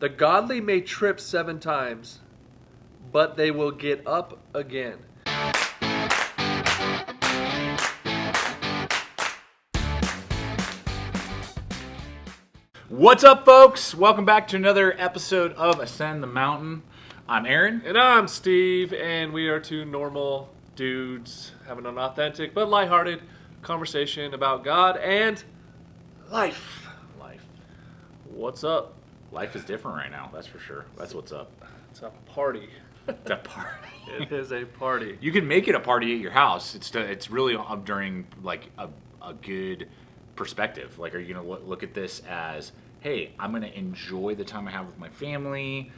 The godly may trip 7 times, but they will get up again. What's up, folks? Welcome back to another episode of Ascend the Mountain. I'm Aaron. And I'm Steve, and we are two normal dudes having an authentic but lighthearted conversation about God and life. What's up? Life is different right now, that's for sure. That's what's up. It's a party. It's a party. It is a party. You can make it a party at your house. It's really during like a good perspective. Like, are you going to look at this as, hey, I'm going to enjoy the time I have with my family,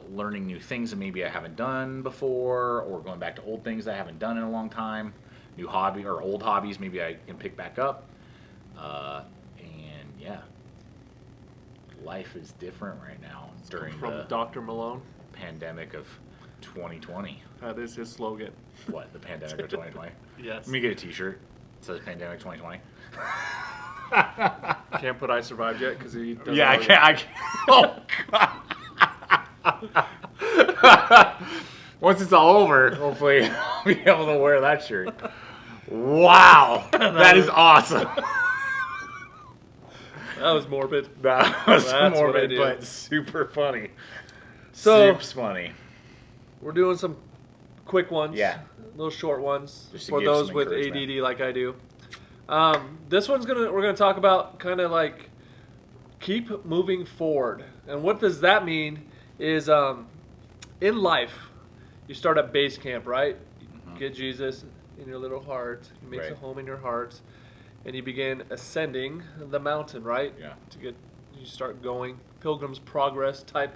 learning new things that maybe I haven't done before, or going back to old things that I haven't done in a long time, new hobby or old hobbies maybe I can pick back up. And yeah, life is different right now during the Dr. Malone pandemic of 2020. That is his slogan. What, the pandemic of 2020? Yes. Let me get a t-shirt that says pandemic 2020. Can't put I survived yet because he doesn't. Yeah, I can't. Oh, God. Once it's all over, hopefully I'll be able to wear that shirt. Wow. That is awesome. That was morbid. That was That's morbid, but super funny. So, Super funny. we're doing some quick ones. Yeah. Little short ones Just to for give those some with encouragement. ADD like I do. This one's we're gonna talk about kind of like keep moving forward. And what does that mean is in life, you start at base camp, right? You get Jesus in your little heart. He makes a home in your heart. And you begin ascending the mountain, right? Yeah. You start going, Pilgrim's Progress type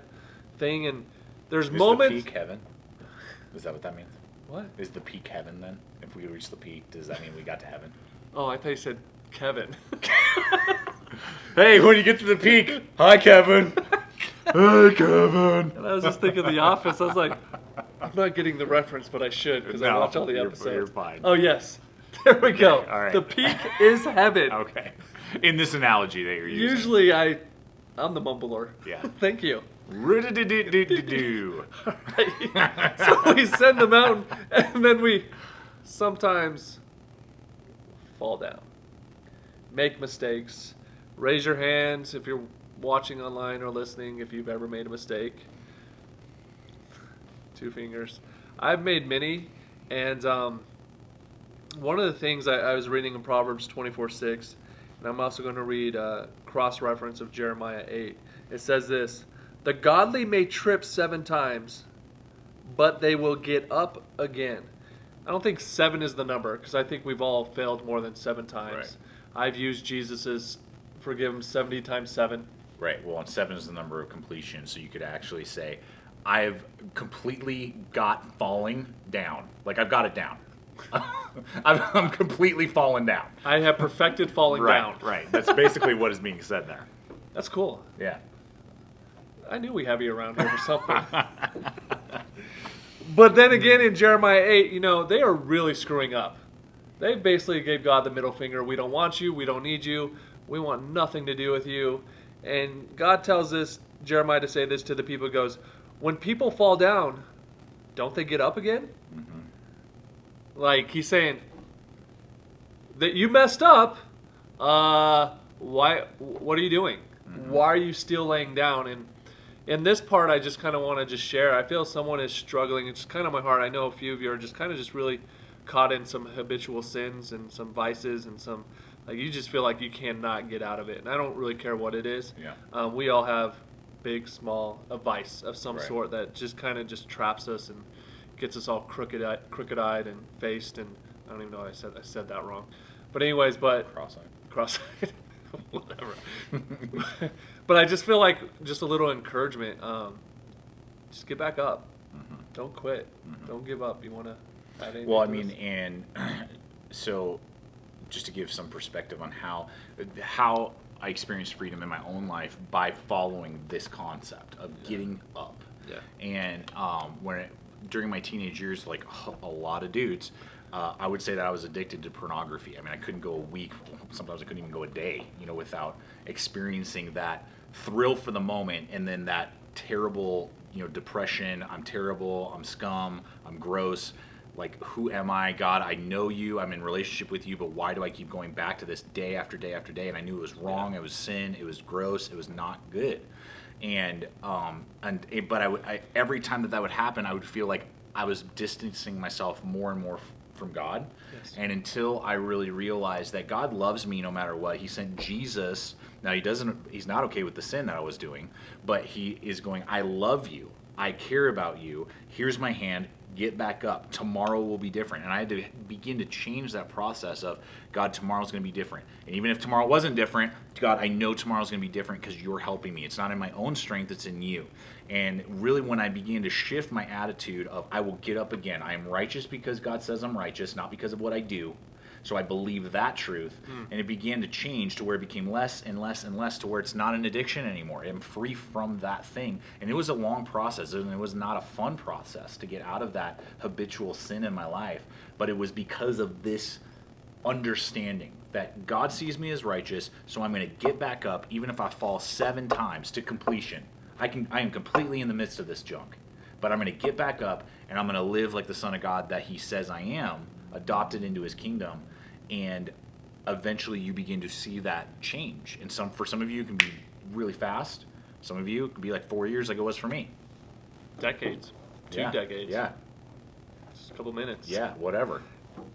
thing. And there's Is moments. the peak heaven? Is that what that means? What? Is the peak heaven then? If we reach the peak, does that mean we got to heaven? Oh, I thought you said Kevin. Hey, when you get to the peak, hi, Kevin. Hey, Kevin. And I was just thinking The Office. I was like, I'm not getting the reference, but I should because I No, watch all the you're episodes. fine. Oh, yes. There we go. Okay, all right. The peak is heaven. Okay. In this analogy that you're using. Usually I'm the mumbler. Yeah. Thank you. Ru-du-du-du-du-du-du. Right. So we send them out, and then we sometimes fall down, make mistakes. Raise your hands if you're watching online or listening if you've ever made a mistake. 2 fingers. I've made many, and one of the things I was reading in Proverbs 24:6, and I'm also going to read a cross-reference of Jeremiah 8. It says this: the godly may trip 7 times, but they will get up again. I don't think 7 is the number, because I think we've all failed more than 7 times. Right. I've used Jesus's forgive him 70 times 7. Right. Well, and 7 is the number of completion, so you could actually say, I've completely got falling down. Like, I've got it down. I'm completely fallen down. I have perfected falling down. Right. That's basically what is being said there. That's cool. Yeah. I knew we have you around here for something. But then again, in Jeremiah 8, they are really screwing up. They basically gave God the middle finger. We don't want you. We don't need you. We want nothing to do with you. And God tells Jeremiah to say this to the people. He goes, when people fall down, don't they get up again? Mm-hmm. Like, he's saying that you messed up. Why? What are you doing? Mm-hmm. Why are you still laying down? And in this part, I just kind of want to just share. I feel someone is struggling. It's kind of my heart. I know a few of you are just kind of just really caught in some habitual sins and some vices and some, like, you just feel like you cannot get out of it. And I don't really care what it is. Yeah. We all have big, small, a vice of some Right. sort that just kind of just traps us and gets us all crooked-eyed and faced. And I don't even know what I said that wrong. But anyways, cross-eyed. Whatever. But I just feel like just a little encouragement. Just get back up. Mm-hmm. Don't quit. Mm-hmm. Don't give up. You want to add anything? Well, I to mean, this? and so just to give some perspective on how I experienced freedom in my own life by following this concept of getting up. Yeah. And during my teenage years, like a lot of dudes, I would say that I was addicted to pornography. I mean, I couldn't go a week, sometimes I couldn't even go a day, without experiencing that thrill for the moment and then that terrible, depression. I'm terrible. I'm scum. I'm gross. Like, who am I? God, I know you. I'm in relationship with you, but why do I keep going back to this day after day after day? And I knew it was wrong. It was sin. It was gross. It was not good. But every time that would happen, I would feel like I was distancing myself more and more from God. Yes. And until I really realized that God loves me no matter what, He sent Jesus. Now He's not okay with the sin that I was doing, but He is going, I love you. I care about you. Here's my hand. Get back up. Tomorrow will be different. And I had to begin to change that process of, God, tomorrow's going to be different. And even if tomorrow wasn't different, God, I know tomorrow's going to be different because you're helping me. It's not in my own strength, it's in you. And really, when I began to shift my attitude of, I will get up again. I am righteous because God says I'm righteous, not because of what I do. So I believe that truth, and it began to change to where it became less and less and less, to where it's not an addiction anymore. I'm free from that thing. And it was a long process, and it was not a fun process to get out of that habitual sin in my life. But it was because of this understanding that God sees me as righteous, so I'm going to get back up even if I fall 7 times to completion. I am completely in the midst of this junk. But I'm going to get back up, and I'm going to live like the Son of God that He says I am, adopted into His kingdom. And eventually you begin to see that change. And for some of you, it can be really fast. Some of you, it can be like 4 years like it was for me. Decades. 2 decades. Yeah. Just a couple minutes. Yeah, whatever.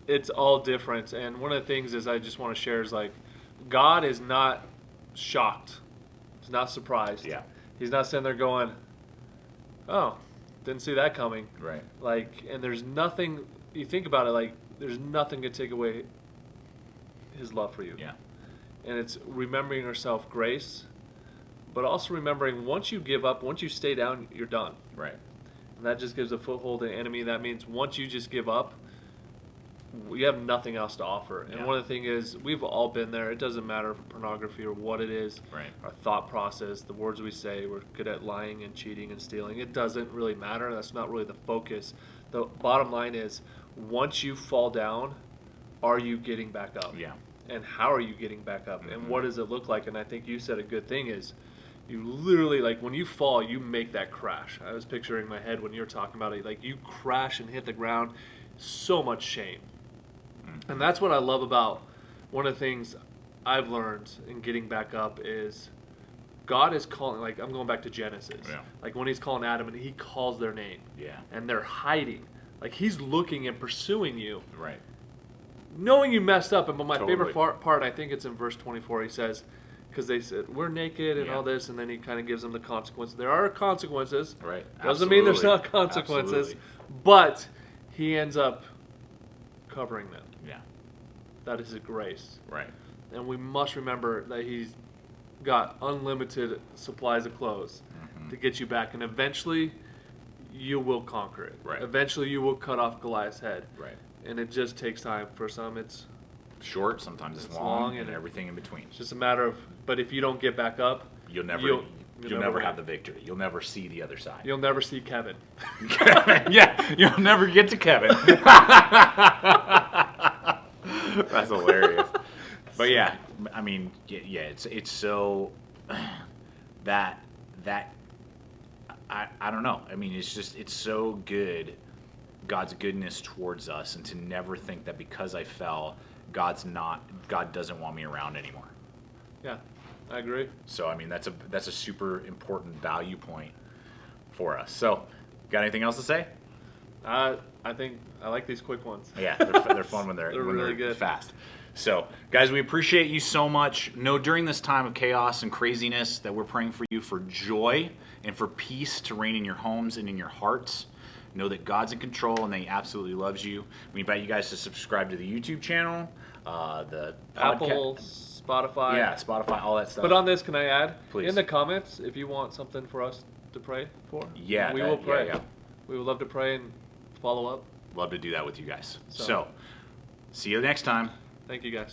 It's all different. And one of the things is I just want to share is, like, God is not shocked. He's not surprised. Yeah. He's not sitting there going, oh, didn't see that coming. Right. Like, and there's nothing, you think about it, like, there's nothing to take away His love for you. Yeah. And it's remembering yourself grace, but also remembering once you give up, once you stay down, you're done. Right. And that just gives a foothold to the enemy. That means once you just give up, you have nothing else to offer. And one of the things is, we've all been there. It doesn't matter if pornography or what it is. Right. Our thought process, the words we say, we're good at lying and cheating and stealing. It doesn't really matter. That's not really the focus. The bottom line is, once you fall down, are you getting back up? Yeah. And how are you getting back up? And what does it look like? And I think you said a good thing is, you literally, like, when you fall, you make that crash. I was picturing in my head when you were talking about it, like, you crash and hit the ground, so much shame. And that's what I love about one of the things I've learned in getting back up is God is calling, like, I'm going back to Genesis. Yeah. Like, when He's calling Adam and He calls their name. Yeah. And they're hiding. Like, He's looking and pursuing you. Right. Knowing you messed up. And but my Totally. favorite part, I think it's in verse 24, He says, because they said, we're naked and all this, and then He kind of gives them the consequences. There are consequences. Right. Doesn't mean there's not consequences. Absolutely. But He ends up covering them. Yeah. That is His grace. Right. And we must remember that He's got unlimited supplies of clothes to get you back. And eventually, you will conquer it. Right. Eventually, you will cut off Goliath's head. Right. And it just takes time. For some, it's Short, sometimes it's long, long, and and everything in between. just a matter of, but if you don't get back up, You'll never win. have the victory. You'll never see the other side. You'll never see Kevin. Yeah, you'll never get to Kevin. That's hilarious. But yeah, I mean, yeah, it's so that I don't know. I mean, it's so good, God's goodness towards us, and to never think that because I fell, God doesn't want me around anymore. Yeah, I agree. So I mean, that's a super important value point for us. So, got anything else to say? I think I like these quick ones. Yeah, they're fun when they're really good. fast. So, guys, we appreciate you so much. Know during this time of chaos and craziness that we're praying for you for joy and for peace to reign in your homes and in your hearts. Know that God's in control and that He absolutely loves you. We invite you guys to subscribe to the YouTube channel, the Apple, podcast. Spotify. Yeah, Spotify, all that stuff. But on this, can I add? Please. In the comments, if you want something for us to pray for, Yeah, we will pray. Yeah. We would love to pray and follow up. Love to do that with you guys. So. So see you next time. Thank you, guys.